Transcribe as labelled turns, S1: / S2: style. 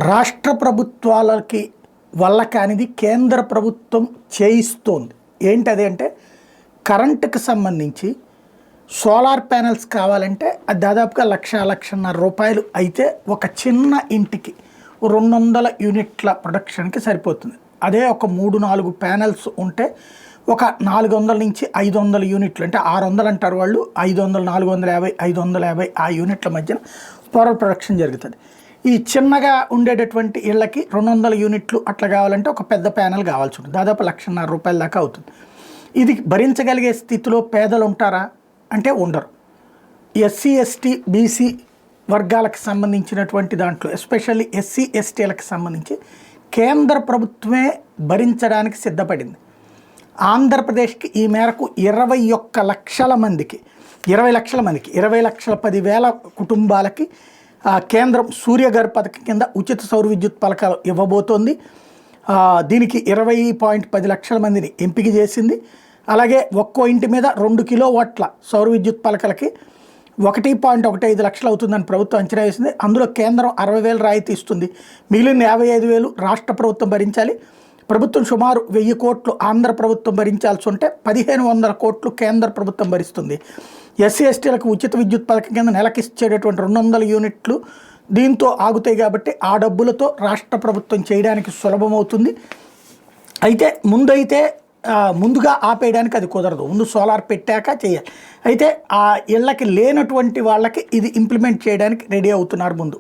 S1: రాష్ట్ర ప్రభుత్వాలకి వల్ల కానిది కేంద్ర ప్రభుత్వం చేయిస్తోంది. ఏంటది అంటే కరెంటుకి సంబంధించి సోలార్ ప్యానెల్స్ కావాలంటే అది దాదాపుగా లక్షన్నర రూపాయలు అయితే ఒక చిన్న ఇంటికి 200 యూనిట్ల ప్రొడక్షన్కి సరిపోతుంది. అదే ఒక 3-4 ప్యానెల్స్ ఉంటే ఒక 400 నుంచి 500 యూనిట్లు, అంటే 600 అంటారు వాళ్ళు, 500, 450, 550 ఆ యూనిట్ల మధ్యన పవర్ ప్రొడక్షన్ జరుగుతుంది. ఈ చిన్నగా ఉండేటటువంటి ఇళ్ళకి 200 యూనిట్లు అట్లా కావాలంటే ఒక పెద్ద ప్యానెల్ కావాల్సి ఉంటుంది. దాదాపు 1,00,000 రూపాయల దాకా అవుతుంది. ఇది భరించగలిగే స్థితిలో పేదలు ఉంటారా అంటే ఉండరు. ఎస్సీ, ఎస్టీ, బీసీ వర్గాలకు సంబంధించినటువంటి దాంట్లో ఎస్పెషల్లీ ఎస్సీ, ఎస్టీలకు సంబంధించి కేంద్ర ప్రభుత్వమే భరించడానికి సిద్ధపడింది. ఆంధ్రప్రదేశ్కి ఈ మేరకు 21 లక్షల మందికి 20,10,000 కుటుంబాలకి కేంద్రం సూర్యఘర్ పథకం కింద ఉచిత సౌర విద్యుత్ పథకాలు ఇవ్వబోతోంది. దీనికి 20.10 లక్షల మందిని ఎంపిక చేసింది. అలాగే ఒక్కో ఇంటి మీద 2 కిలోవాట్ల సౌర విద్యుత్ పలకలకి 1.15 లక్షలు అవుతుందని ప్రభుత్వం అంచనా వేసింది. అందులో కేంద్రం 60,000 రాయితీ ఇస్తుంది. మిగిలిన 55,000 రాష్ట్ర ప్రభుత్వం భరించాలి. ప్రభుత్వం సుమారు 1,000 కోట్లు ఆంధ్ర ప్రభుత్వం భరించాల్సి ఉంటే 1,500 కోట్లు కేంద్ర ప్రభుత్వం భరిస్తుంది. ఎస్సీ, ఎస్టీలకు ఉచిత విద్యుత్ పథకం కింద నెలకి ఇచ్చేటటువంటి 200 యూనిట్లు దీంతో ఆగుతాయి కాబట్టి ఆ డబ్బులతో రాష్ట్ర ప్రభుత్వం చేయడానికి సులభమవుతుంది. అయితే ముందుగా ఆపేయడానికి అది కుదరదు. ముందు సోలార్ పెట్టాక చేయాలి. అయితే ఆ ఇళ్ళకి లేనటువంటి వాళ్ళకి ఇది ఇంప్లిమెంట్ చేయడానికి రెడీ అవుతున్నారు ముందు.